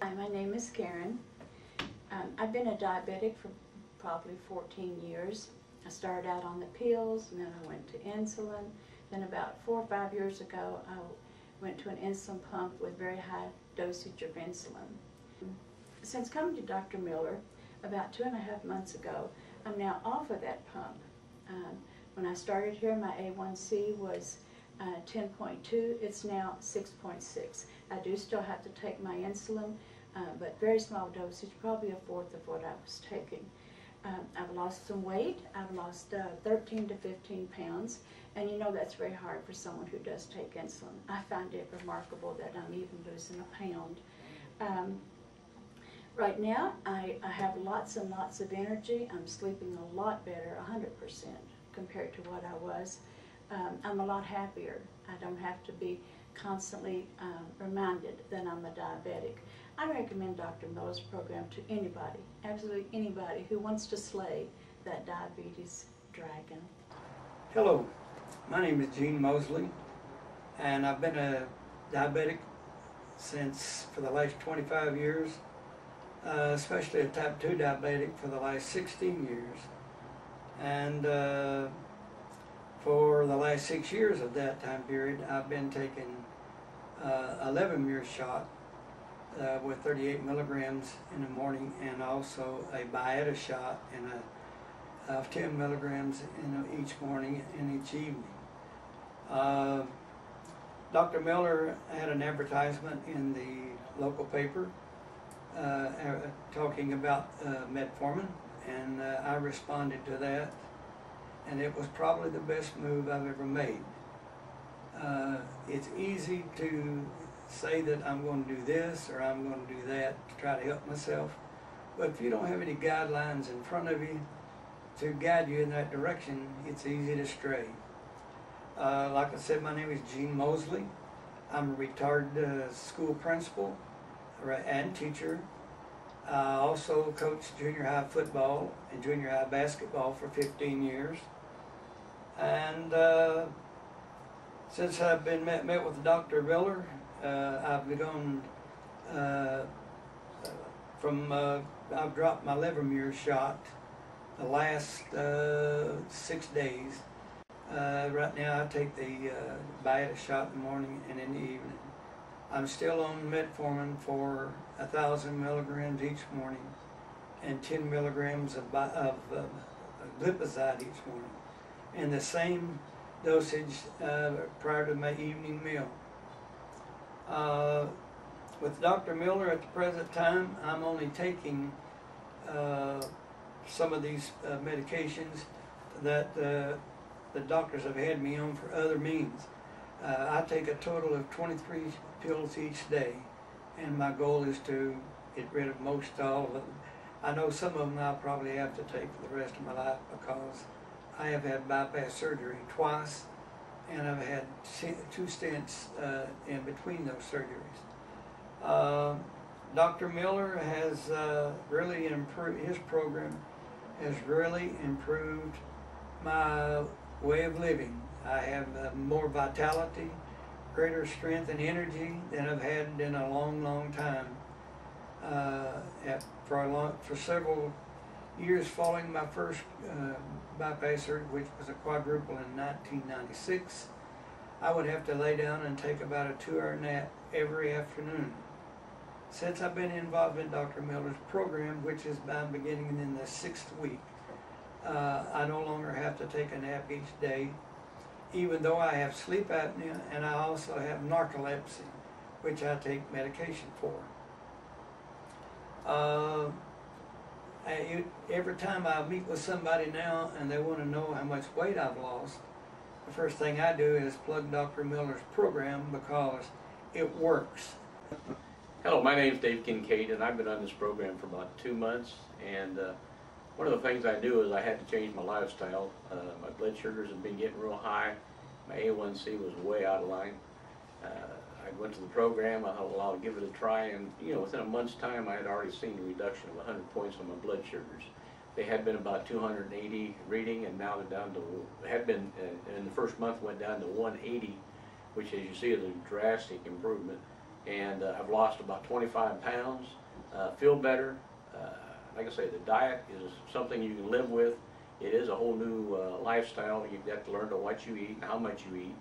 Hi, my name is Karen. I've been a diabetic for probably 14 years. I started out on the pills, and then I went to insulin. Then about 4 or 5 years ago, I went to an insulin pump with very high dosage of insulin. Since coming to Dr. Miller about 2.5 months ago, I'm now off of that pump. When I started here, my A1C was 10.2. It's now 6.6. I do still have to take my insulin, but very small dosage, probably 1/4 of what I was taking. I've lost some weight. I've lost 13 to 15 pounds, and you know that's very hard for someone who does take insulin. I find it remarkable that I'm even losing a pound. Right now, I have lots and lots of energy. I'm sleeping a lot better, 100% compared to what I was. I'm a lot happier. I don't have to be constantly reminded that I'm a diabetic. I recommend Dr. Miller's program to anybody, absolutely anybody who wants to slay that diabetes dragon. Hello, my name is Gene Mosley, and I've been a diabetic for the last 25 years, especially a type 2 diabetic for the last 16 years. And for the last 6 years of that time period, I've been taking 11-year shot with 38 milligrams in the morning, and also a Bietta shot and of 10 milligrams each morning and each evening. Dr. Miller had an advertisement in the local paper talking about metformin, and I responded to that, and it was probably the best move I've ever made. It's easy to say that I'm going to do this or I'm going to do that to try to help myself, but if you don't have any guidelines in front of you to guide you in that direction, it's easy to stray. Like I said, my name is Gene Mosley. I'm a retired school principal and teacher. I also coached junior high football and junior high basketball for 15 years. And since I've been met with Dr. Miller, I've begun I've dropped my 11-year shot the last 6 days. Right now I take the Bietta shot in the morning and in the evening. I'm still on metformin for 1,000 milligrams each morning and 10 milligrams of glipizide each morning, and the same dosage prior to my evening meal. With Dr. Miller at the present time, I'm only taking some of these medications that the doctors have had me on for other means. I take a total of 23 pills each day, and my goal is to get rid of most all of them. I know some of them I'll probably have to take for the rest of my life, because I have had bypass surgery twice, and I've had 2 stents in between those surgeries. Dr. Miller has really improved, his program has really improved my way of living. I have more vitality, greater strength and energy than I've had in a long, long time. For several years following my first bypass surgery, which was a quadruple in 1996, I would have to lay down and take about a 2-hour nap every afternoon. Since I've been involved in Dr. Miller's program, which is beginning in the 6th week, I no longer have to take a nap each day, even though I have sleep apnea, and I also have narcolepsy, which I take medication for. Every time I meet with somebody now and they want to know how much weight I've lost, the first thing I do is plug Dr. Miller's program, because it works. Hello, my name is Dave Kincaid, and I've been on this program for about 2 months. And one of the things I do is I had to change my lifestyle. My blood sugars have been getting real high. My A1C was way out of line. I went to the program. I thought, well, I'll give it a try, and within a month's time, I had already seen a reduction of 100 points on my blood sugars. They had been about 280 reading, and now they're down to, had been in the first month went down to 180, which, as you see, is a drastic improvement. and I've lost about 25 pounds, feel better. Like I say, the diet is something you can live with. It is a whole new lifestyle. You've got to learn to what you eat and how much you eat.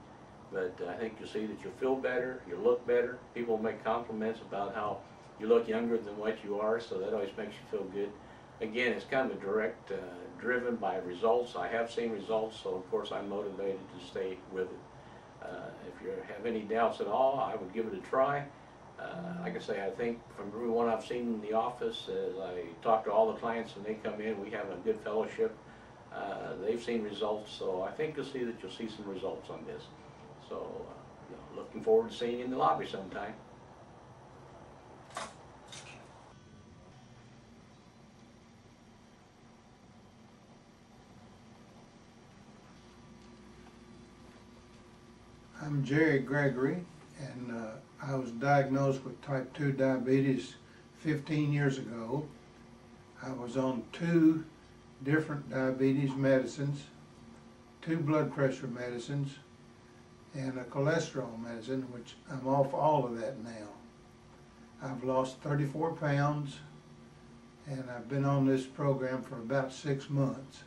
But I think you'll see that you'll feel better, you'll look better. People make compliments about how you look younger than what you are, so that always makes you feel good. Again, it's kind of a direct, driven by results. I have seen results, so of course I'm motivated to stay with it. If you have any doubts at all, I would give it a try. Like I say, I think from everyone I've seen in the office, as I talk to all the clients and they come in, we have a good fellowship. They've seen results, so I think you'll see some results on this. So, looking forward to seeing you in the lobby sometime. I'm Jerry Gregory, and I was diagnosed with type 2 diabetes 15 years ago. I was on 2 different diabetes medicines, 2 blood pressure medicines, and a cholesterol medicine, which I'm off all of that now. I've lost 34 pounds, and I've been on this program for about 6 months.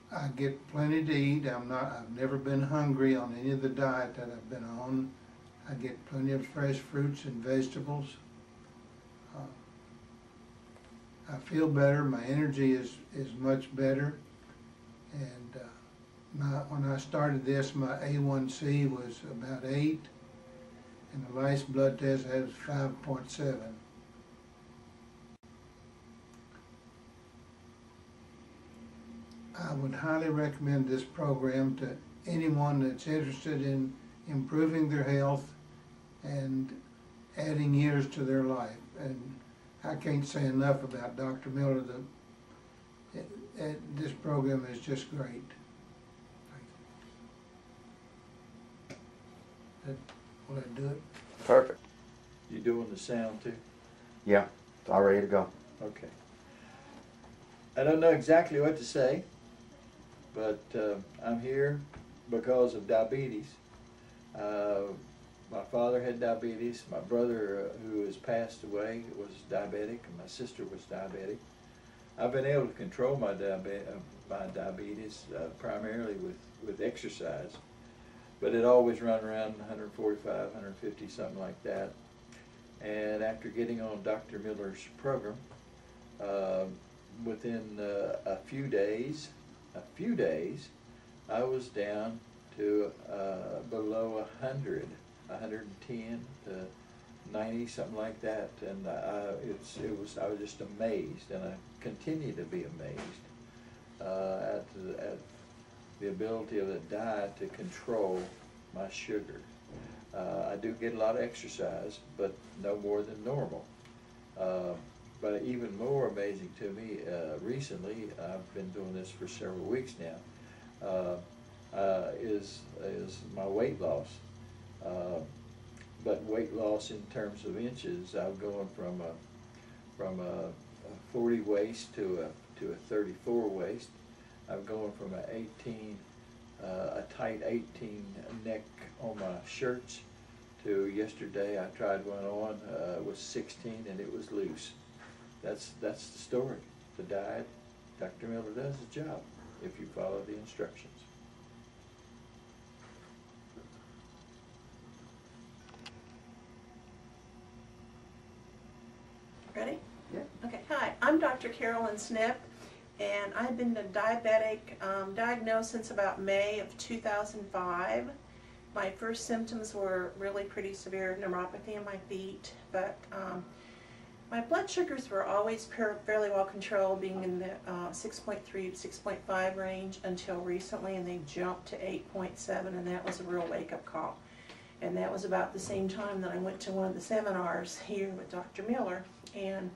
I get plenty to eat. I've never been hungry on any of the diet that I've been on. I get plenty of fresh fruits and vegetables. I feel better. My energy is much better. And when I started this, my A1C was about 8, and the last blood test I had was 5.7. I would highly recommend this program to anyone that's interested in improving their health and adding years to their life. And I can't say enough about Dr. Miller. This program is just great. Will I do it? Perfect. You doing the sound too? Yeah, it's all ready to go. Okay. I don't know exactly what to say, but I'm here because of diabetes. My father had diabetes. My brother, who has passed away, was diabetic, and my sister was diabetic. I've been able to control my diabetes primarily with exercise, but it always run around 145, 150, something like that. And after getting on Dr. Miller's program, within a few days, I was down to below 100, 110 to 90, something like that, and I was just amazed, and I continue to be amazed at the ability of the diet to control my sugar. I do get a lot of exercise, but no more than normal. But even more amazing to me, recently, I've been doing this for several weeks now, is my weight loss. But weight loss in terms of inches, I'm going from a 40 waist to a 34 waist. I'm going from a tight 18 neck on my shirts to yesterday I tried one on, was 16 and it was loose. That's the story. The diet, Dr. Miller does the job if you follow the instructions. Ready? Yeah. Okay, hi, I'm Dr. Carolyn Snip, and I've been a diabetic diagnosed since about May of 2005. My first symptoms were really pretty severe neuropathy in my feet, but my blood sugars were always fairly well controlled, being in the 6.3 to 6.5 range until recently, and they jumped to 8.7, and that was a real wake-up call. And that was about the same time that I went to one of the seminars here with Dr. Miller and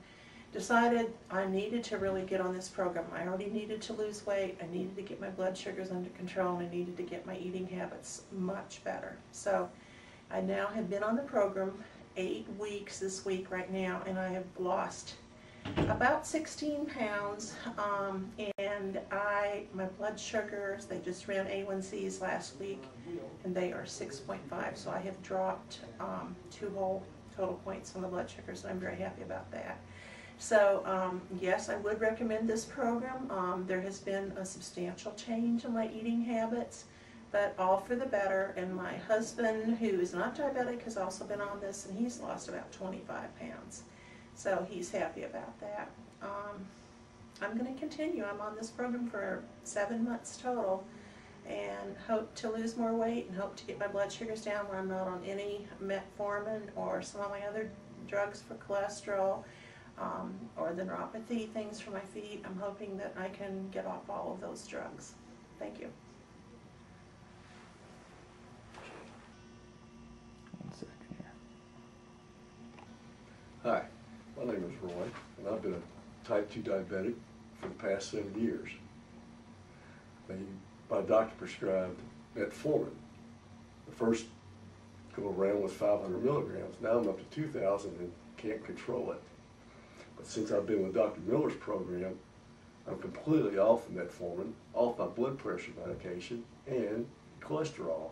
decided I needed to really get on this program. I already needed to lose weight, I needed to get my blood sugars under control, and I needed to get my eating habits much better. So I now have been on the program 8 weeks this week right now, and I have lost About 16 pounds, and my blood sugars, they just ran A1Cs last week, and they are 6.5, so I have dropped 2 whole total points on the blood sugars, and I'm very happy about that. So, yes, I would recommend this program. There has been a substantial change in my eating habits, but all for the better, and my husband, who is not diabetic, has also been on this, and he's lost about 25 pounds. So he's happy about that. I'm going to continue. I'm on this program for 7 months total, and hope to lose more weight and hope to get my blood sugars down where I'm not on any metformin or some of my other drugs for cholesterol, or the neuropathy things for my feet. I'm hoping that I can get off all of those drugs. Thank you. One second here. Hi, my name is Roy, and I've been a type 2 diabetic for the past 7 years. My doctor prescribed metformin. The first go around was 500 milligrams. Now I'm up to 2,000 and can't control it. But since I've been with Dr. Miller's program, I'm completely off the metformin, off my blood pressure medication, and cholesterol.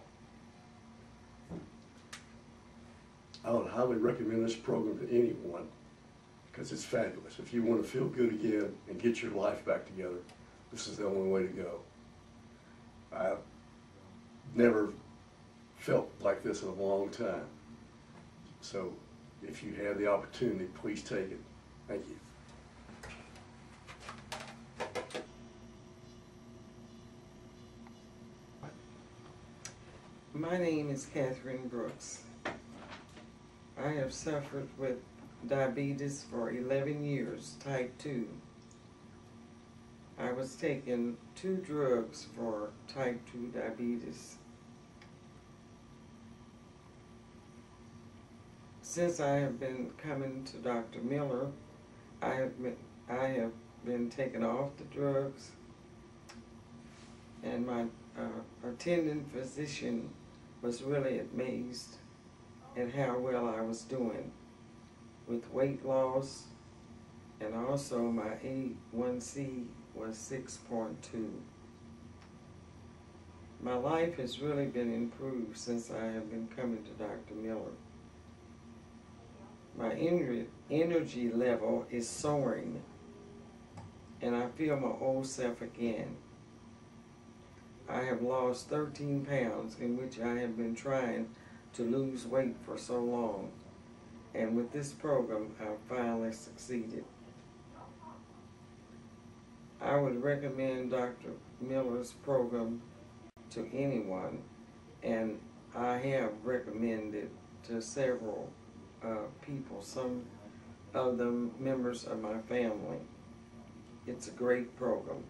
I would highly recommend this program to anyone because it's fabulous. If you want to feel good again and get your life back together, this is the only way to go. I've never felt like this in a long time. So if you have the opportunity, please take it. Thank you. My name is Catherine Brooks. I have suffered with diabetes for 11 years, type 2. I was taking 2 drugs for type 2 diabetes. Since I have been coming to Dr. Miller, I have been taken off the drugs, and my attending physician was really amazed at how well I was doing with weight loss, and also my A1C was 6.2. My life has really been improved since I have been coming to Dr. Miller. My energy level is soaring, and I feel my old self again. I have lost 13 pounds, in which I have been trying to lose weight for so long, and with this program I've finally succeeded. I would recommend Dr. Miller's program to anyone, and I have recommended to several people, some of them members of my family. It's a great program.